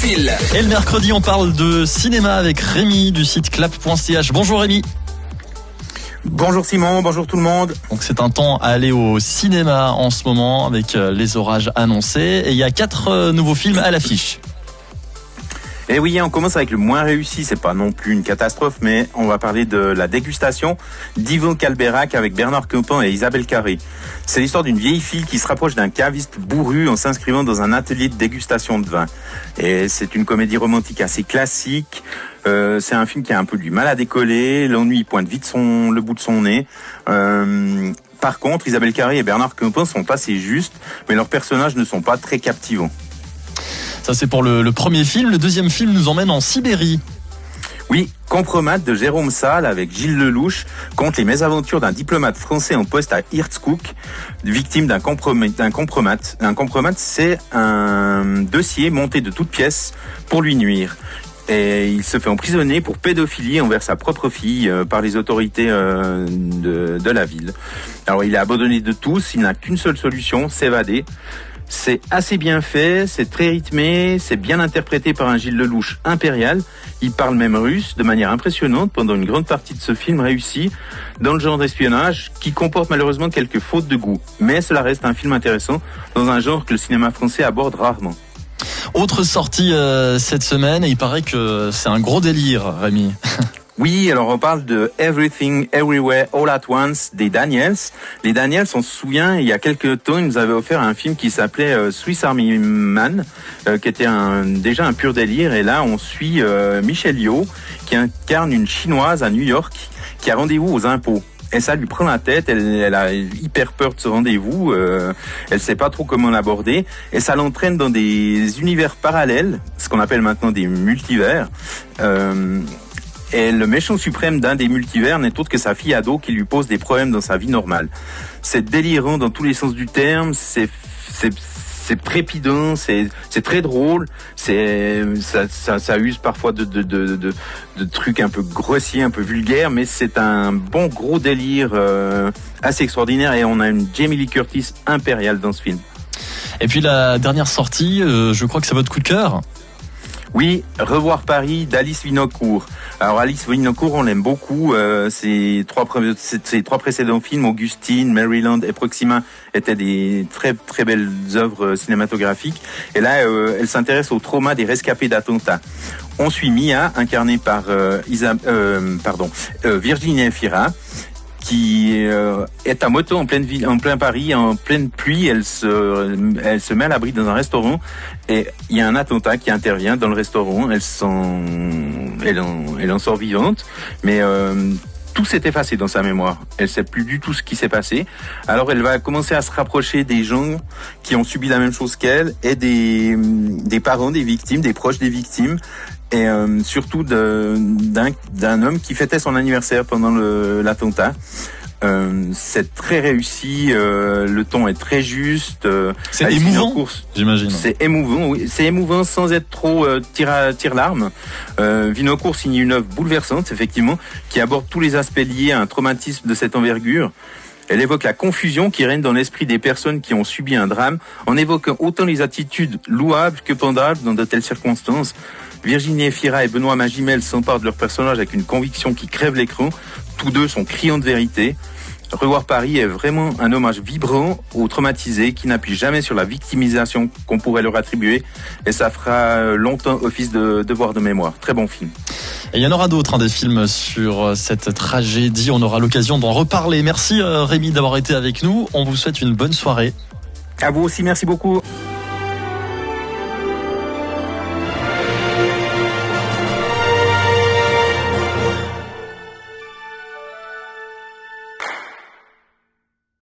Cinéphile. Et le mercredi, on parle de cinéma avec Rémi du site clap.ch. Bonjour Rémi. Bonjour Simon, bonjour tout le monde. Donc c'est un temps à aller au cinéma en ce moment avec les orages annoncés. Et il y a 4 nouveaux films à l'affiche. Et oui, on commence avec le moins réussi, c'est pas non plus une catastrophe, mais on va parler de La Dégustation d'Yvon Calberac avec Bernard Campan et Isabelle Carré. C'est l'histoire d'une vieille fille qui se rapproche d'un caviste bourru en s'inscrivant dans un atelier de dégustation de vin. Et c'est une comédie romantique assez classique. C'est un film qui a un peu du mal à décoller, l'ennui pointe vite le bout de son nez. Par contre, Isabelle Carré et Bernard Campan sont assez justes, mais leurs personnages ne sont pas très captivants. Ça c'est pour le premier film. Le deuxième film nous emmène en Sibérie. Oui, Compromat de Jérôme Salle avec Gilles Lelouch compte les mésaventures d'un diplomate français en poste à Irkoutsk, victime d'un compromat. Un compromat, c'est un dossier monté de toutes pièces pour lui nuire. Et il se fait emprisonner pour pédophilie envers sa propre fille par les autorités de la ville. Alors il est abandonné de tous, il n'a qu'une seule solution, s'évader. C'est assez bien fait, c'est très rythmé, c'est bien interprété par un Gilles Lelouch impérial. Il parle même russe de manière impressionnante pendant une grande partie de ce film réussi dans le genre d'espionnage qui comporte malheureusement quelques fautes de goût. Mais cela reste un film intéressant dans un genre que le cinéma français aborde rarement. Autre sortie cette semaine, et il paraît que c'est un gros délire, Rémi. Oui, alors on parle de Everything, Everywhere, All at Once des Daniels. Les Daniels, on se souvient, il y a quelques temps, ils nous avaient offert un film qui s'appelait Swiss Army Man, qui était déjà un pur délire. Et là, on suit Michelle Yeoh, qui incarne une Chinoise à New York, qui a rendez-vous aux impôts. Et ça lui prend la tête, elle a hyper peur de ce rendez-vous, elle sait pas trop comment l'aborder, et ça l'entraîne dans des univers parallèles, ce qu'on appelle maintenant des multivers. Et le méchant suprême d'un des multivers n'est autre que sa fille ado qui lui pose des problèmes dans sa vie normale. C'est délirant dans tous les sens du terme, c'est trépidant, c'est très drôle, ça use parfois de trucs un peu grossiers, un peu vulgaires, mais c'est un bon gros délire assez extraordinaire, et on a une Jamie Lee Curtis impériale dans ce film. Et puis la dernière sortie, je crois que c'est votre coup de cœur. Oui, Revoir Paris d'Alice Winocourt. Alors Alice Winocourt, on l'aime beaucoup. Ses trois précédents films, Augustine, Maryland et Proxima, étaient des très très belles œuvres cinématographiques. Et là, elle s'intéresse au trauma des rescapés d'attentats. On suit Mia, incarnée par Virginie Efira, qui est à moto en plein Paris, en pleine pluie. Elle se met à l'abri dans un restaurant, et il y a un attentat qui intervient dans le restaurant. Elle en sort vivante, mais tout s'est effacé dans sa mémoire. Elle sait plus du tout ce qui s'est passé. Alors elle va commencer à se rapprocher des gens qui ont subi la même chose qu'elle, et des parents des victimes, des proches des victimes, et surtout d'un homme qui fêtait son anniversaire pendant l'attentat. C'est très réussi, le ton est très juste. C'est émouvant, j'imagine. C'est émouvant, oui. C'est émouvant sans être trop tire-larme. Winocourt signe une œuvre bouleversante, effectivement, qui aborde tous les aspects liés à un traumatisme de cette envergure. Elle évoque la confusion qui règne dans l'esprit des personnes qui ont subi un drame, en évoquant autant les attitudes louables que pendables dans de telles circonstances. Virginie Efira et Benoît Magimel s'emparent de leur personnage avec une conviction qui crève l'écran. Tous deux sont criants de vérité. Revoir Paris est vraiment un hommage vibrant aux traumatisés qui n'appuie jamais sur la victimisation qu'on pourrait leur attribuer, et ça fera longtemps office de devoir de mémoire. Très bon film. Et il y en aura d'autres, des films sur cette tragédie. On aura l'occasion d'en reparler. Merci Rémi d'avoir été avec nous. On vous souhaite une bonne soirée. À vous aussi, merci beaucoup.